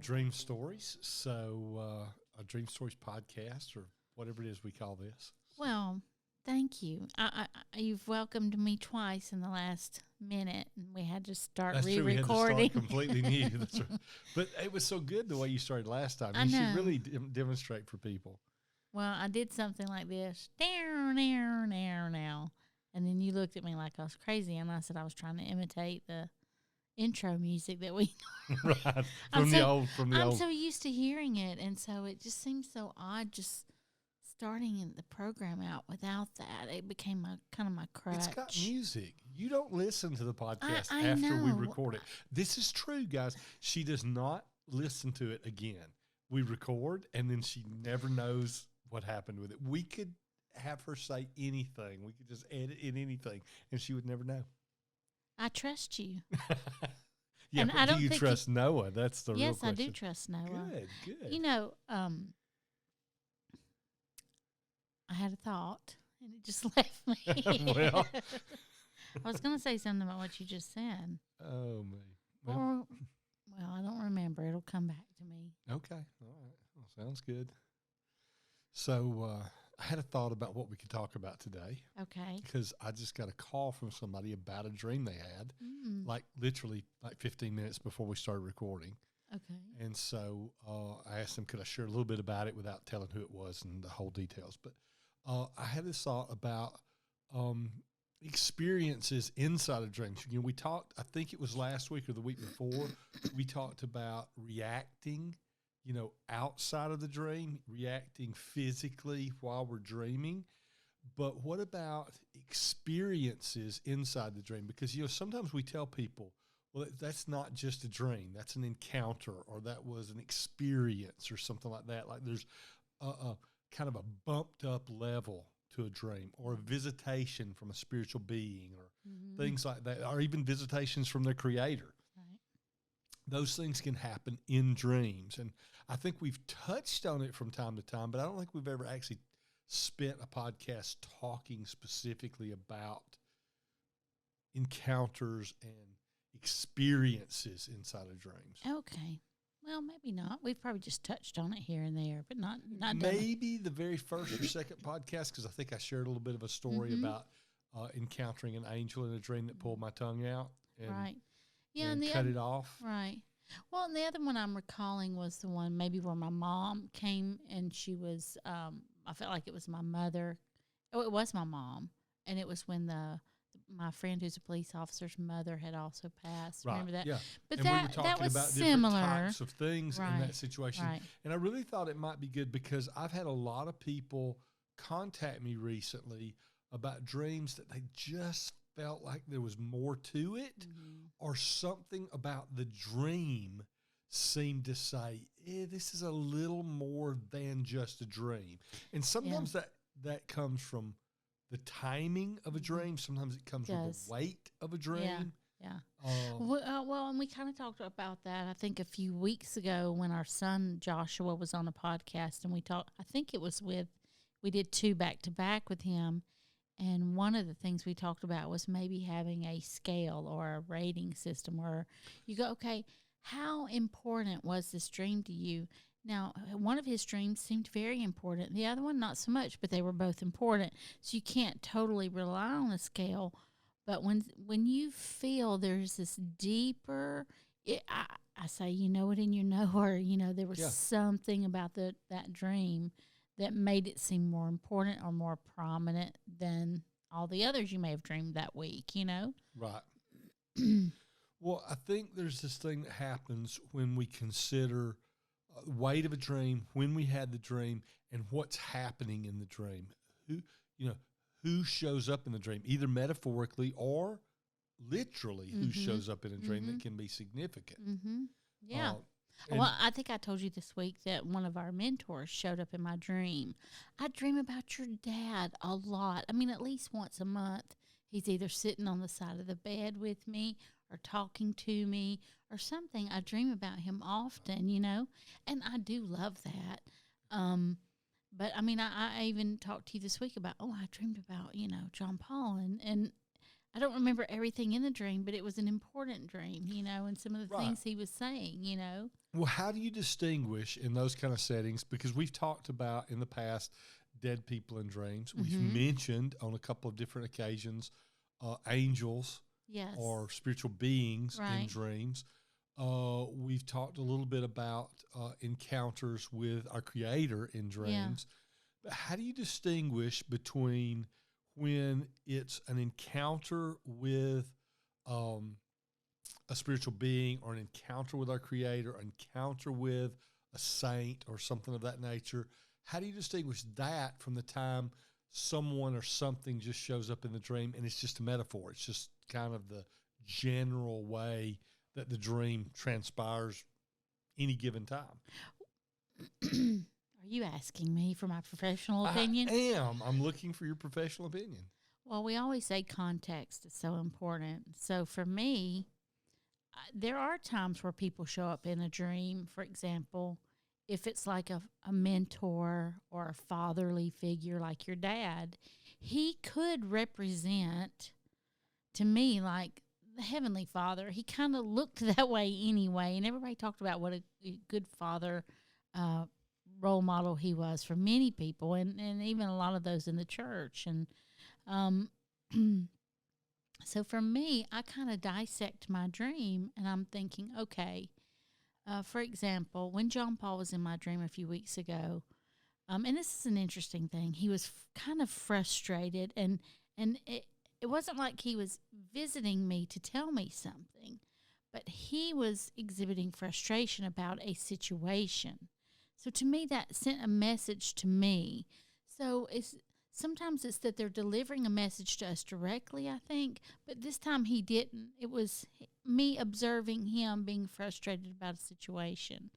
Dream Stories. So, a Dream Stories podcast, or whatever it is we call this. Well, thank you. You've welcomed me twice in the last minute, and we had to start That's true. re-recording. We had to start completely new. That's right. But it was so good the way you started last time. You should really demonstrate for people. Well, I did something like this. Now. And then you looked at me like I was crazy, and I said I was trying to imitate the intro music that we right from the old. I'm so used to hearing it, and so it just seems so odd just starting the program out without that. It became kind of my crutch. It's got music. You don't listen to the podcast I after we know. record it. This is true, guys. She does not listen to it again. We record, and then she never knows what happened with it. We could have her say anything. We could just edit in anything, and she would never know. I trust you. Yeah, and but I do don't you think trust Noah? That's the real Yes, question. I do trust Noah. Good. You know, I had a thought, and it just left me. Well. I was going to say something about what you just said. Oh, me. Well, I don't remember. It'll come back to me. Okay. All right. Well, sounds good. So, I had a thought about what we could talk about today. Okay. Because I just got a call from somebody about a dream they had, like literally like 15 minutes before we started recording. Okay. And so I asked them, could I share a little bit about it without telling who it was and the whole details. But I had this thought about experiences inside of dreams. You know, we talked, I think it was last week or the week before, we talked about reacting, you know, outside of the dream, reacting physically while we're dreaming. But what about experiences inside the dream? Because, you know, sometimes we tell people, well, that's not just a dream. That's an encounter, or that was an experience or something like that. Like there's a kind of a bumped up level to a dream, or a visitation from a spiritual being, or things like that, or even visitations from their creator. Right. Those things can happen in dreams. And I think we've touched on it from time to time, but I don't think we've ever actually spent a podcast talking specifically about encounters and experiences inside of dreams. Okay. Well, maybe not. We've probably just touched on it here and there, but not Maybe the very first or second podcast, because I think I shared a little bit of a story about encountering an angel in a dream that pulled my tongue out and, right. Yeah, and cut it off. Right. Well, and the other one I'm recalling was the one maybe where my mom came, and she was, I felt like it was my mother. Oh, it was my mom. And it was when my friend who's a police officer's mother had also passed. Right. Remember that? Yeah. But and that, we were talking that was about similar. different types of things Right. in that situation. Right. And I really thought it might be good because I've had a lot of people contact me recently about dreams that they just felt like there was more to it, or something about the dream seemed to say, this is a little more than just a dream. And sometimes that comes from the timing of a dream. Sometimes it comes from the weight of a dream. Yeah. Well, and we kind of talked about that, I think, a few weeks ago when our son Joshua was on a podcast, and we talked, I think it was we did 2 back-to-back with him. And one of the things we talked about was maybe having a scale or a rating system where you go, okay, how important was this dream to you? Now, one of his dreams seemed very important. The other one, not so much, but they were both important. So you can't totally rely on a scale. But when you feel there's this deeper, I say, you know it in your know, or, you know, there was something about that dream that made it seem more important or more prominent than all the others you may have dreamed that week, you know? Right. Well, I think there's this thing that happens when we consider the weight of a dream, when we had the dream, and what's happening in the dream. Who shows up in the dream, either metaphorically or literally who shows up in a dream that can be significant. Yeah. Well, I think I told you this week that one of our mentors showed up in my dream. I dream about your dad a lot. I mean, at least once a month. He's either sitting on the side of the bed with me or talking to me or something. I dream about him often, you know, and I do love that. But, I mean, I even talked to you this week about, I dreamed about, you know, John Paul, and I don't remember everything in the dream, but it was an important dream, you know, and some of the things he was saying, you know. Well, how do you distinguish in those kind of settings? Because we've talked about in the past dead people in dreams. We've mentioned on a couple of different occasions angels Yes. or spiritual beings Right. in dreams. We've talked a little bit about encounters with our Creator in dreams. But how do you distinguish between when it's an encounter with a spiritual being or an encounter with our Creator, an encounter with a saint or something of that nature? How do you distinguish that from the time someone or something just shows up in the dream and it's just a metaphor? It's just kind of the general way that the dream transpires any given time. Are you asking me for my professional opinion? I am. I'm looking for your professional opinion. Well, we always say context is so important. So for me, there are times where people show up in a dream. For example, if it's like a mentor or a fatherly figure like your dad, he could represent to me like the Heavenly Father. He kind of looked that way anyway. And everybody talked about what a good father role model he was for many people, and even a lot of those in the church. And so for me, I kind of dissect my dream, and I'm thinking, okay, for example, when John Paul was in my dream a few weeks ago, and this is an interesting thing, he was kind of frustrated, and it wasn't like he was visiting me to tell me something, but he was exhibiting frustration about a situation. So to me, that sent a message to me. So sometimes it's that they're delivering a message to us directly, I think, but this time he didn't. It was me observing him being frustrated about a situation.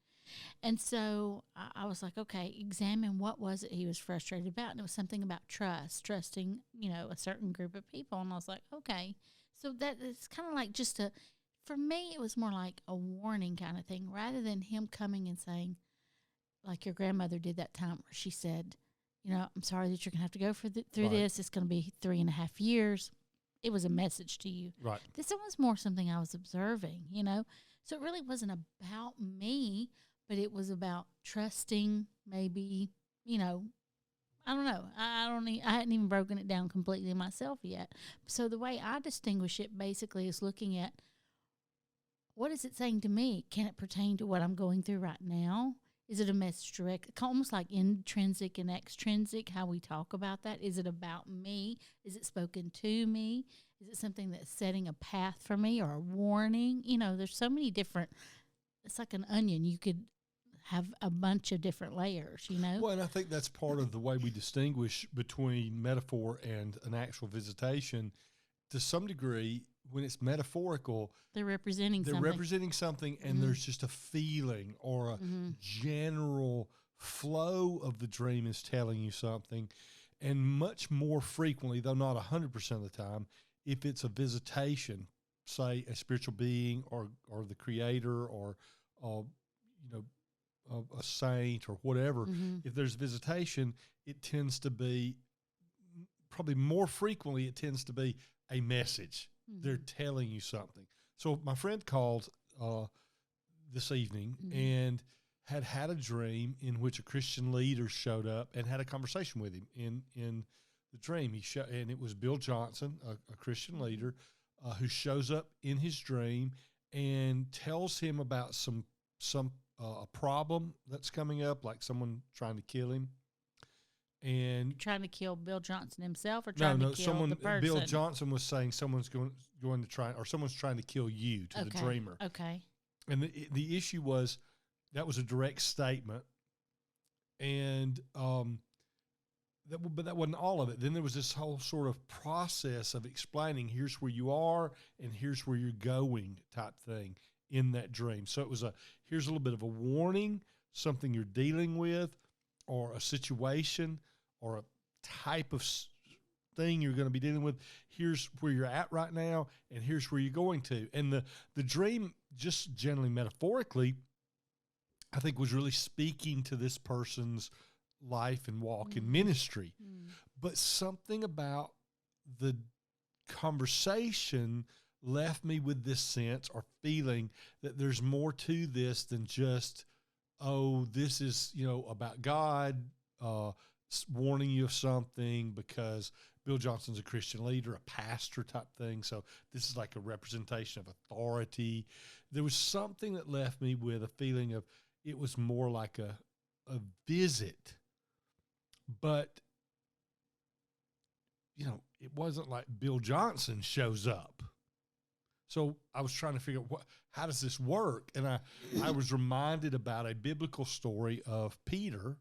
And so I was like, okay, examine what was it he was frustrated about. And it was something about trusting, a certain group of people. And I was like, okay. So it's kind of like for me, it was more like a warning kind of thing rather than him coming and saying, like your grandmother did that time where she said, I'm sorry that you're going to have to go through Right. this. It's going to be 3.5 years. It was a message to you. Right. This one was more something I was observing, So it really wasn't about me, but it was about trusting maybe, I don't know. I hadn't even broken it down completely myself yet. So the way I distinguish it basically is looking at what is it saying to me? Can it pertain to what I'm going through right now? Is it a message direct, almost like intrinsic and extrinsic, how we talk about that? Is it about me? Is it spoken to me? Is it something that's setting a path for me or a warning? There's so many different, it's like an onion. You could have a bunch of different layers, Well, and I think that's part of the way we distinguish between metaphor and an actual visitation. To some degree, when it's metaphorical, they're representing something, and there's just a feeling or a general flow of the dream is telling you something. And much more frequently, though not 100% of the time, if it's a visitation, say a spiritual being or the Creator or a saint or whatever, if there's visitation, it tends to be probably more frequently, it tends to be a message. They're telling you something. So my friend called this evening and had a dream in which a Christian leader showed up and had a conversation with him in the dream. And it was Bill Johnson, a Christian leader, who shows up in his dream and tells him about a problem that's coming up, like someone trying to kill him. And trying to kill Bill Johnson himself, or trying to kill the person? Bill Johnson was saying someone's going to try, or someone's trying to kill you to the dreamer. Okay. And the issue was that was a direct statement, and but that wasn't all of it. Then there was this whole sort of process of explaining here's where you are and here's where you're going type thing in that dream. So it was here's a little bit of a warning, something you're dealing with, or a situation, or a type of thing you're going to be dealing with. Here's where you're at right now, and here's where you're going to. And the dream, just generally metaphorically, I think was really speaking to this person's life and walk in ministry. But something about the conversation left me with this sense or feeling that there's more to this than just, oh, this is, about God warning you of something because Bill Johnson's a Christian leader, a pastor type thing. So this is like a representation of authority. There was something that left me with a feeling of it was more like a visit, but it wasn't like Bill Johnson shows up. So I was trying to figure out how does this work? And I was reminded about a biblical story of Peter,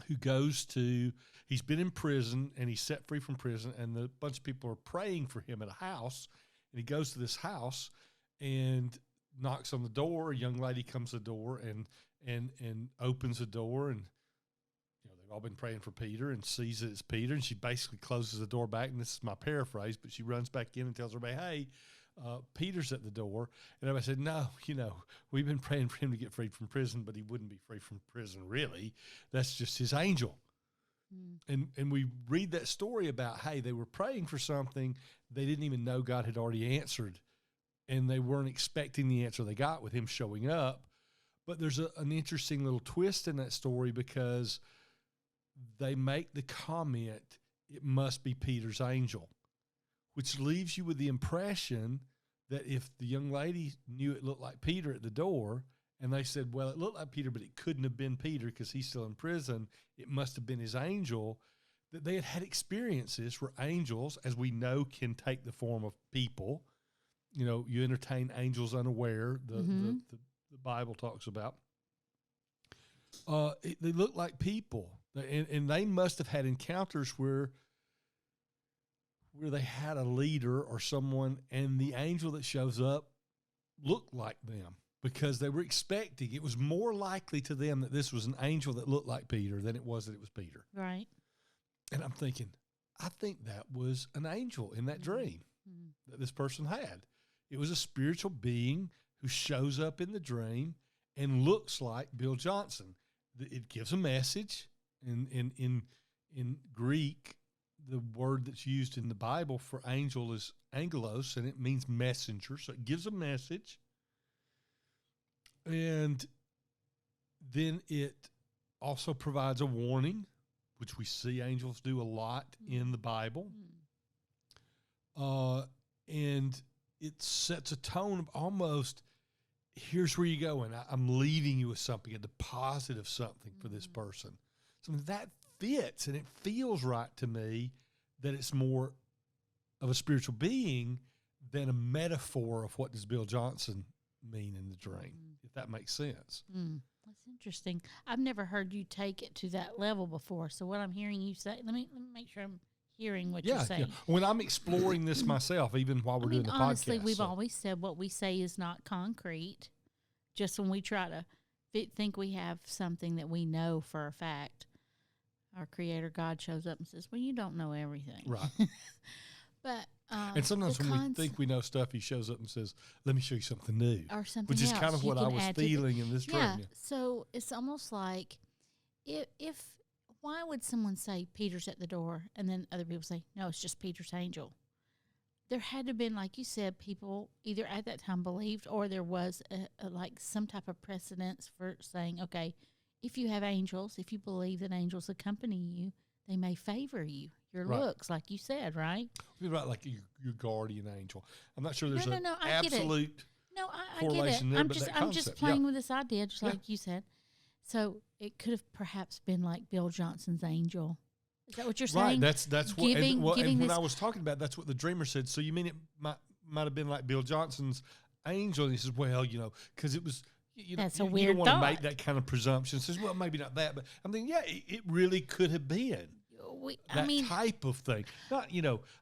who he's been in prison and he's set free from prison, and a bunch of people are praying for him at a house, and he goes to this house and knocks on the door. A young lady comes to the door and opens the door, and they've all been praying for Peter and sees that it's Peter, and she basically closes the door back, and this is my paraphrase, but she runs back in and tells everybody, hey, Peter's at the door. And everybody said, no, we've been praying for him to get free from prison, but he wouldn't be free from prison, really. That's just his angel. And we read that story about, hey, they were praying for something they didn't even know God had already answered, and they weren't expecting the answer they got with him showing up. But there's an interesting little twist in that story because they make the comment, it must be Peter's angel, which leaves you with the impression that if the young lady knew it looked like Peter at the door, and they said, well, it looked like Peter, but it couldn't have been Peter because he's still in prison, it must have been his angel, that they had experiences where angels, as we know, can take the form of people. You entertain angels unaware, the Bible talks about. They look like people, and they must have had encounters where they had a leader or someone, and the angel that shows up looked like them because they were expecting. It was more likely to them that this was an angel that looked like Peter than it was that it was Peter. Right. And I'm thinking, I think that was an angel in that dream that this person had. It was a spiritual being who shows up in the dream and looks like Bill Johnson. It gives a message. In Greek, the word that's used in the Bible for angel is angelos, and it means messenger. So it gives a message. And then it also provides a warning, which we see angels do a lot in the Bible. And it sets a tone of almost, here's where you're going. I'm leaving you with something, a deposit of something for this person. So that fits, and it feels right to me that it's more of a spiritual being than a metaphor of what does Bill Johnson mean in the dream, if that makes sense. That's interesting. I've never heard you take it to that level before. So what I'm hearing you say, let me make sure I'm hearing what you're saying. Yeah. When I'm exploring this myself, even while we're doing the honestly, podcast. We've always said what we say is not concrete. Just when we try to think we have something that we know for a fact, our Creator God shows up and says, well, you don't know everything. Right. But and sometimes when we think we know stuff, he shows up and says, let me show you something new. Or something which is else. kind of what I was feeling in this dream. Yeah, so it's almost like if why would someone say Peter's at the door and then other people say, no, it's just Peter's angel? There had to have been, like you said, people either at that time believed or there was like some type of precedence for saying, okay, if you have angels, if you believe that angels accompany you, they may favor you. Your looks, like you said, right? About like your guardian angel. I'm not sure there's an I absolute correlation get it. there, I'm just playing with this idea, just like you said. So it could have perhaps been like Bill Johnson's angel. Is that what you're saying? Right. That's what. And when I was talking about, that's what the dreamer said. So you mean it might have been like Bill Johnson's angel? And he says, well, because it was. That's a weird You don't want thought. to make that kind of presumption. Says, well, maybe not that, but I'm thinking, it really could have been. Type of thing. Not,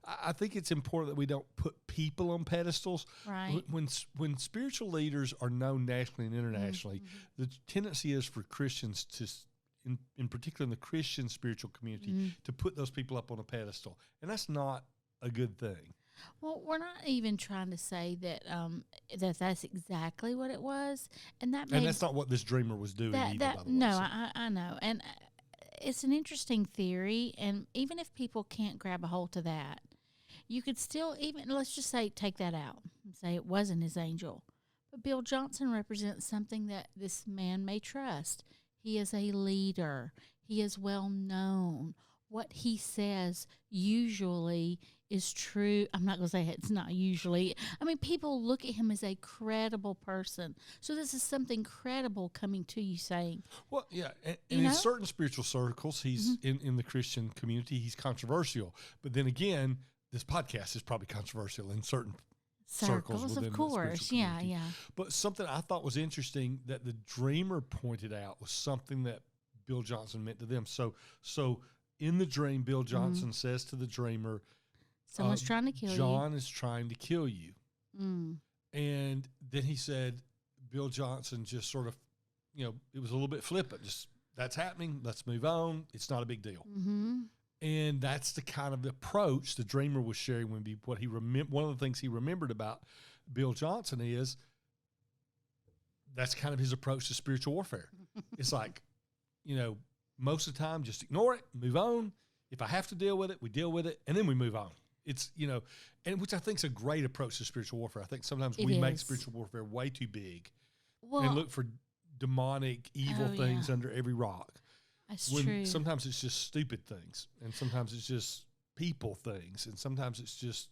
I think it's important that we don't put people on pedestals. Right. When spiritual leaders are known nationally and internationally, the tendency is for Christians to, in particular in the Christian spiritual community, to put those people up on a pedestal, and that's not a good thing. Well, we're not even trying to say that that's exactly what it was, and that's not what this dreamer was doing either. By the way, no, I know, and it's an interesting theory, and even if people can't grab a hold to that, you could still even, let's just say, take that out and say it wasn't his angel. But Bill Johnson represents something that this man may trust. He is a leader. He is well known. What he says usually is true. I'm not going to say it's not usually. I mean, people look at him as a credible person. So this is something credible coming to you saying. Well, yeah. And in certain spiritual circles, he's in the Christian community, he's controversial. But then again, this podcast is probably controversial in certain circles of course. Yeah. But something I thought was interesting that the dreamer pointed out was something that Bill Johnson meant to them. So in the dream, Bill Johnson says to the dreamer, someone's trying to kill you. John is trying to kill you. Mm. And then he said, Bill Johnson just sort of, it was a little bit flippant. Just, that's happening. Let's move on. It's not a big deal. Mm-hmm. And that's the kind of approach the dreamer was sharing when one of the things he remembered about Bill Johnson is that's kind of his approach to spiritual warfare. It's like, most of the time, just ignore it, move on. If I have to deal with it, we deal with it, and then we move on. It's, and which I think is a great approach to spiritual warfare. I think sometimes we make spiritual warfare way too big and look for demonic, evil things under every rock. That's true. Sometimes it's just stupid things, and sometimes it's just people things, and sometimes it's just,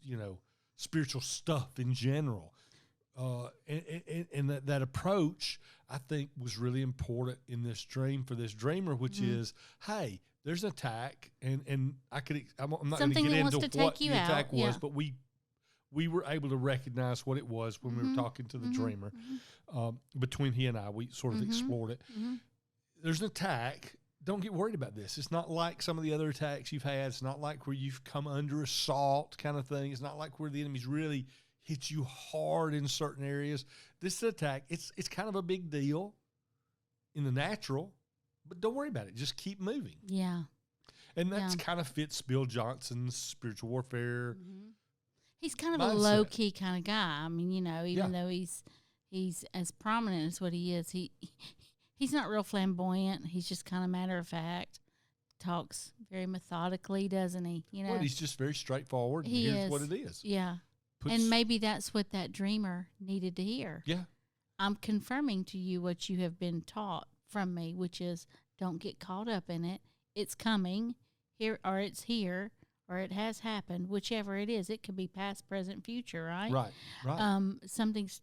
spiritual stuff in general. And that approach, I think, was really important in this dream for this dreamer, which is, hey, there's an attack, and I'm not going to get into what the attack was, but we were able to recognize what it was when we were talking to the dreamer. Between he and I, we sort of explored it. There's an attack. Don't get worried about this. It's not like some of the other attacks you've had. It's not like where you've come under assault kind of thing. It's not like where the enemy's really hit you hard in certain areas. This attack, it's kind of a big deal in the natural, but don't worry about it. Just keep moving. Yeah. And that's kind of fits Bill Johnson's spiritual warfare. He's kind of a low-key kind of guy. I mean, even though he's as prominent as what he is, he's not real flamboyant. He's just kind of matter of fact. Talks very methodically, doesn't he? Well, he's just very straightforward. And here's what it is. Yeah. And maybe that's what that dreamer needed to hear. Yeah. I'm confirming to you what you have been taught from me, which is don't get caught up in it. It's coming here, or it's here, or it has happened, whichever it is. It could be past, present, future, right? Right. Something's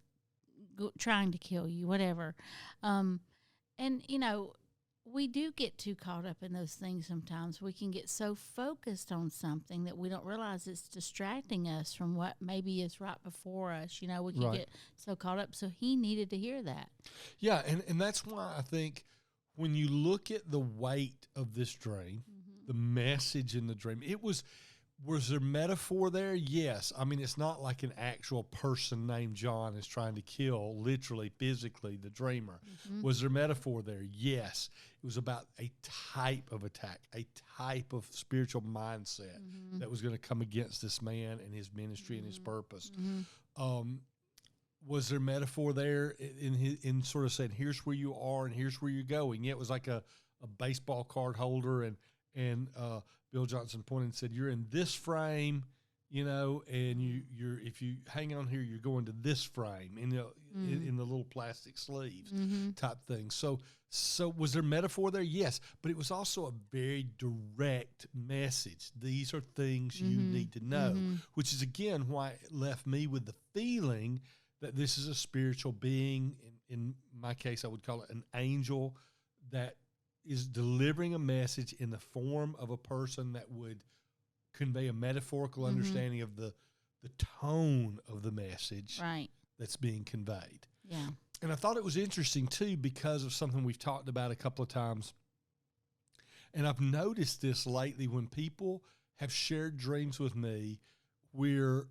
trying to kill you, whatever. And, we do get too caught up in those things sometimes. We can get so focused on something that we don't realize it's distracting us from what maybe is right before us. We can get so caught up. So he needed to hear that. Yeah, and that's why I think when you look at the weight of this dream, the message in the dream, was there metaphor there? Yes. I mean, it's not like an actual person named John is trying to kill, literally, physically, the dreamer. Was there metaphor there? Yes. It was about a type of attack, a type of spiritual mindset that was going to come against this man and his ministry and his purpose. Was there metaphor there in sort of saying, here's where you are and here's where you're going? Yeah, it was like a baseball card holder, and Bill Johnson pointed and said, you're in this frame, and you're if you hang on here, you're going to this frame in the little plastic sleeves type thing. So was there metaphor there? Yes, but it was also a very direct message. These are things you need to know, which is, again, why it left me with the feeling that this is a spiritual being. In my case, I would call it an angel that is delivering a message in the form of a person that would convey a metaphorical understanding of the tone of the message that's being conveyed. Yeah. And I thought it was interesting, too, because of something we've talked about a couple of times. And I've noticed this lately when people have shared dreams with me where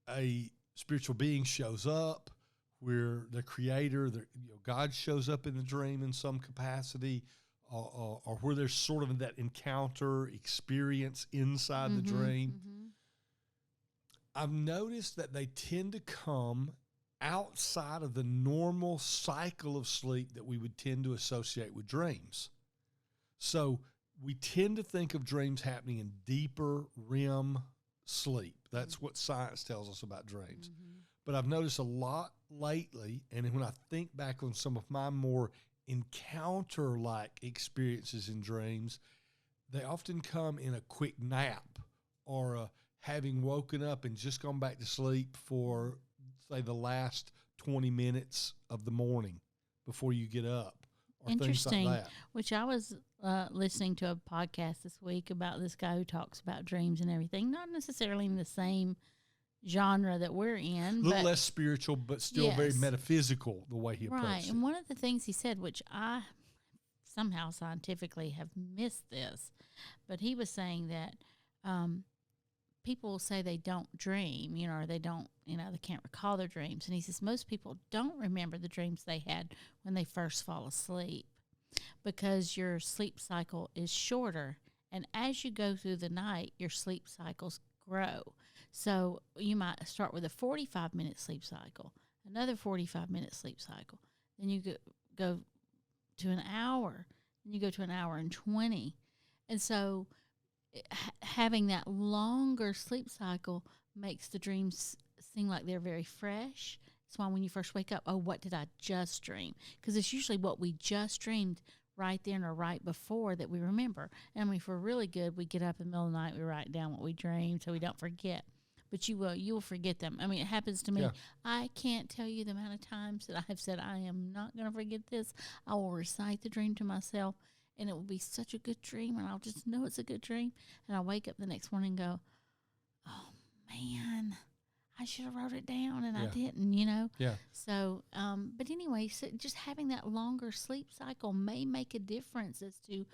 a spiritual being shows up, where the creator, God shows up in the dream in some capacity, or where there's sort of that encounter experience inside the dream. I've noticed that they tend to come outside of the normal cycle of sleep that we would tend to associate with dreams. So we tend to think of dreams happening in deeper REM sleep. That's what science tells us about dreams. But I've noticed a lot lately, and when I think back on some of my more encounter-like experiences in dreams, they often come in a quick nap or having woken up and just gone back to sleep for, say, the last 20 minutes of the morning before you get up. Interesting. Like that. Which I was listening to a podcast this week about this guy who talks about dreams and everything, not necessarily in the same genre that we're in. A little less spiritual, but still very metaphysical, the way he approached it. And one of the things he said, which I somehow scientifically have missed this, but he was saying that people say they don't dream, or they don't, they can't recall their dreams. And he says most people don't remember the dreams they had when they first fall asleep because your sleep cycle is shorter. And as you go through the night, your sleep cycles grow. So you might start with a 45-minute sleep cycle, another 45-minute sleep cycle. Then you go to an hour, then you go to an hour and 20. And so having that longer sleep cycle makes the dreams seem like they're very fresh. That's why when you first wake up, oh, what did I just dream? Because it's usually what we just dreamed right then or right before that we remember. And if we're really good, we get up in the middle of the night, we write down what we dreamed so we don't forget. But you'll forget them. I mean, it happens to me. Yeah. I can't tell you the amount of times that I have said, I am not going to forget this. I will recite the dream to myself, and it will be such a good dream, and I'll just know it's a good dream. And I'll wake up the next morning and go, oh, man, I should have wrote it down, and I didn't, Yeah. So, but anyway, so just having that longer sleep cycle may make a difference as to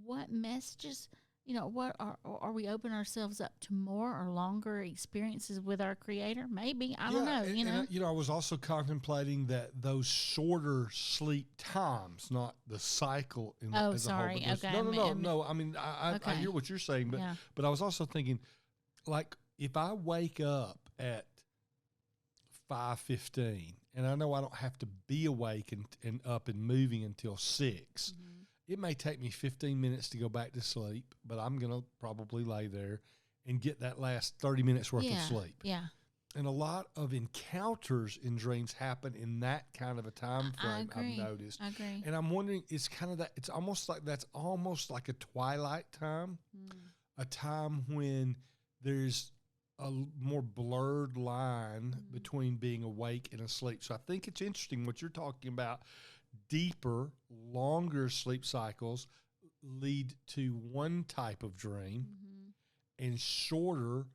what messages, what are we open ourselves up to more or longer experiences with our Creator? Maybe. I don't know, And, I was also contemplating that those shorter sleep times, not the cycle as a whole. Okay. No. I mean, I hear what you're saying, but I was also thinking, like, if I wake up at 5:15, and I know I don't have to be awake and up and moving until 6, it may take me 15 minutes to go back to sleep, but I'm going to probably lay there and get that last 30 minutes worth of sleep. Yeah. And a lot of encounters in dreams happen in that kind of a time frame, I've noticed. I agree. And I'm wondering, it's kind of that, it's almost like that's almost like a twilight time, a time when there's a more blurred line between being awake and asleep. So I think it's interesting what you're talking about. Deeper, longer sleep cycles lead to one type of dream, and shorter,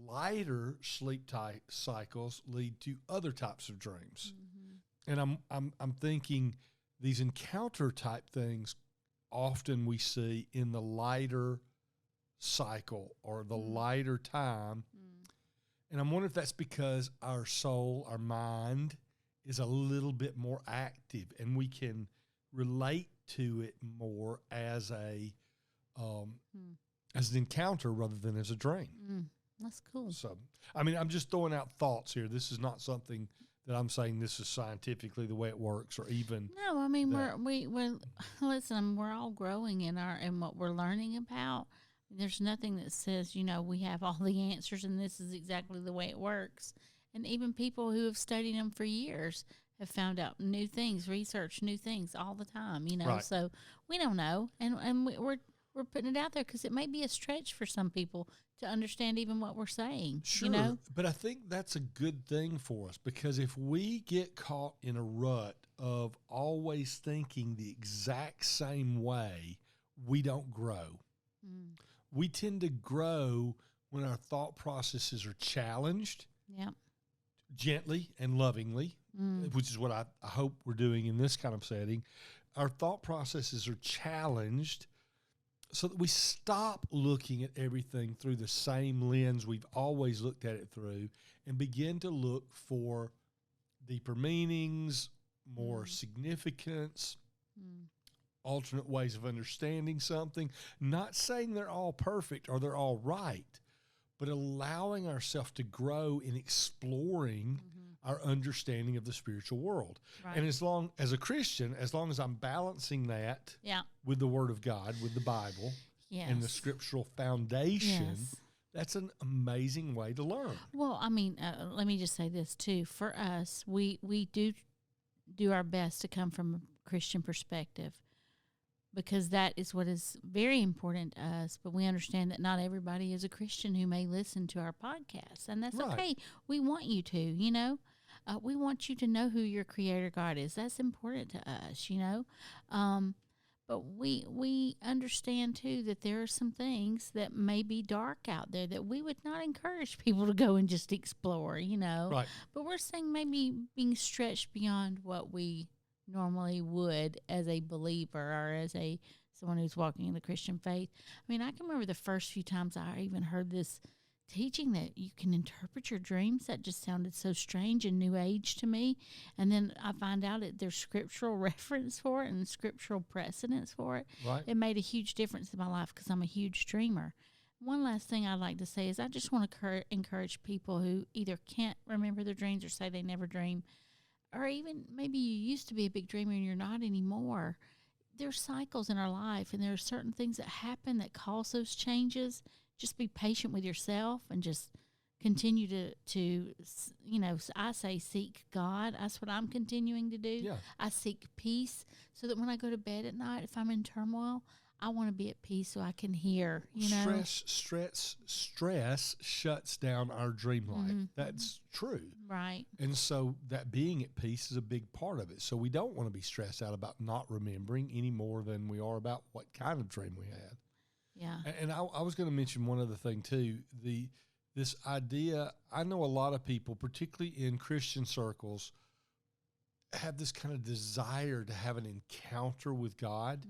lighter sleep cycles lead to other types of dreams. And I'm thinking these encounter type things often we see in the lighter cycle or the lighter time. And I'm wondering if that's because our soul, our mind is a little bit more active and we can relate to it more as an encounter rather than as a dream. That's cool. So, I mean, I'm just throwing out thoughts here. This is not something that I'm saying this is scientifically the way it works or even. No, I mean, we're listen, we're all growing in what we're learning about. There's nothing that says, we have all the answers and this is exactly the way it works. And even people who have studied them for years have found out new things, research new things all the time, Right. So we don't know. And we're putting it out there because it may be a stretch for some people to understand even what we're saying. Sure, but I think that's a good thing for us because if we get caught in a rut of always thinking the exact same way, we don't grow. We tend to grow when our thought processes are challenged. Yeah. Gently and lovingly, which is what I hope we're doing in this kind of setting. Our thought processes are challenged so that we stop looking at everything through the same lens we've always looked at it through and begin to look for deeper meanings, more significance, alternate ways of understanding something. Not saying they're all perfect or they're all right, but allowing ourselves to grow in exploring our understanding of the spiritual world. Right. And as a Christian, as long as I'm balancing that with the Word of God, with the Bible, and the scriptural foundation, That's an amazing way to learn. Well, I mean, let me just say this too. For us, we do our best to come from a Christian perspective, because that is what is very important to us. But we understand that not everybody is a Christian who may listen to our podcast, and that's Right. okay. We want you to, you know. We want you to know who your Creator God is. That's important to us, you know. But we understand too that there are some things that may be dark out there that we would not encourage people to go and just explore, you know. Right. But we're saying maybe being stretched beyond what we normally would as a believer or as someone who's walking in the Christian faith. I mean, I can remember the first few times I even heard this teaching that you can interpret your dreams. That just sounded so strange and new age to me. And then I find out that there's scriptural reference for it and scriptural precedence for it. Right. It made a huge difference in my life because I'm a huge dreamer. One last thing I'd like to say is I just want to encourage people who either can't remember their dreams or say they never dream, or even maybe you used to be a big dreamer and you're not anymore. There's cycles in our life, and there are certain things that happen that cause those changes. Just be patient with yourself and just continue to you know, I say seek God. That's what I'm continuing to do. Yeah. I seek peace so that when I go to bed at night, if I'm in turmoil, I want to be at peace so I can hear, you know. Stress shuts down our dream life. Mm-hmm. That's true. Right. And so that being at peace is a big part of it. So we don't want to be stressed out about not remembering any more than we are about what kind of dream we had. Yeah. And I was going to mention one other thing too. This idea, I know a lot of people, particularly in Christian circles, have this kind of desire to have an encounter with God.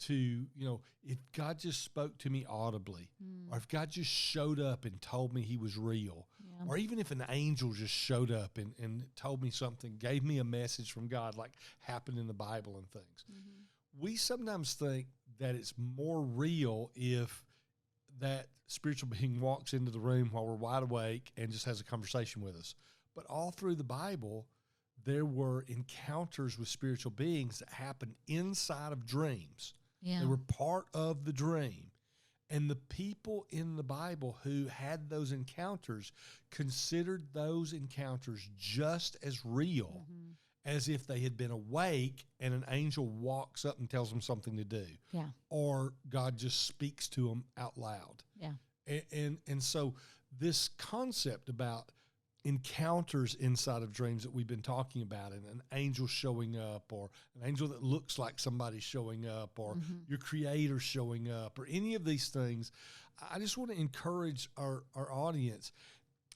To, you know, if God just spoke to me audibly, or if God just showed up and told me he was real, or even if an angel just showed up and told me something, gave me a message from God, like happened in the Bible and things. We sometimes think that it's more real if that spiritual being walks into the room while we're wide awake and just has a conversation with us. But all through the Bible, there were encounters with spiritual beings that happened inside of dreams. Yeah. They were part of the dream. And the people in the Bible who had those encounters considered those encounters just as real as if they had been awake and an angel walks up and tells them something to do. Yeah. Or God just speaks to them out loud. Yeah. And so this concept about encounters inside of dreams that we've been talking about, and an angel showing up, or an angel that looks like somebody showing up, or your creator showing up, or any of these things, I just want to encourage our audience,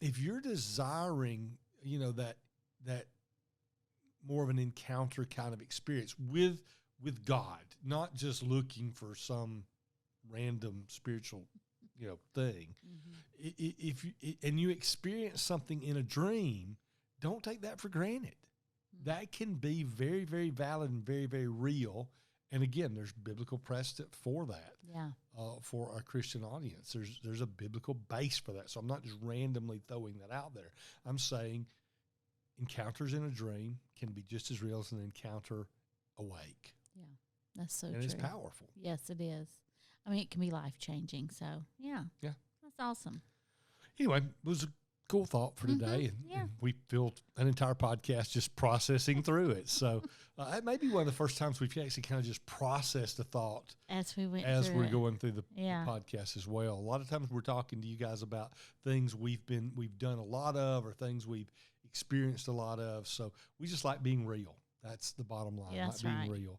if you're desiring, you know, that more of an encounter kind of experience with God, not just looking for some random spiritual, you know, thing. If you experience something in a dream, don't take that for granted. That can be very, very valid and very, very real. And again, there's biblical precedent for that. Yeah. For our Christian audience, there's a biblical base for that. So I'm not just randomly throwing that out there. I'm saying encounters in a dream can be just as real as an encounter awake. Yeah, that's so true. And it's powerful. Yes, it is. I mean, it can be life-changing. So, yeah. Yeah. That's awesome. Anyway, it was a cool thought for today. And we filled an entire podcast just processing through it. So it may be one of the first times we've actually kind of just processed a thought as we're going through the podcast as well. A lot of times we're talking to you guys about things we've done a lot of, or things we've experienced a lot of. So we just like being real. That's the bottom line. Yeah, that's being real.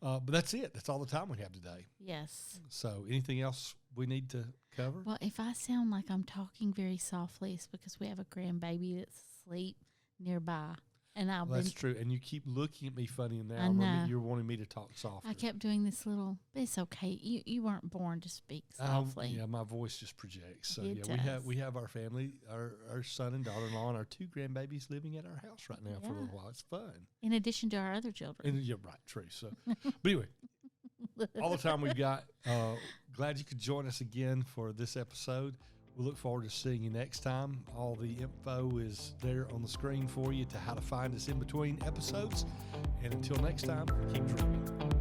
But that's it. That's all the time we have today. Yes. So anything else we need to cover? Well, if I sound like I'm talking very softly, it's because we have a grandbaby that's asleep nearby. And that's true. And you keep looking at me funny now. I know. You're wanting me to talk softly. I kept doing this little, but it's okay. You weren't born to speak softly. Yeah, my voice just projects. So It we have our family, our son and daughter-in-law, and our two grandbabies living at our house right now for a little while. It's fun. In addition to our other children. And you're right, true. So, but anyway, all the time we've got. Glad you could join us again for this episode. We look forward to seeing you next time. All the info is there on the screen for you to how to find us in between episodes. And until next time, keep dreaming.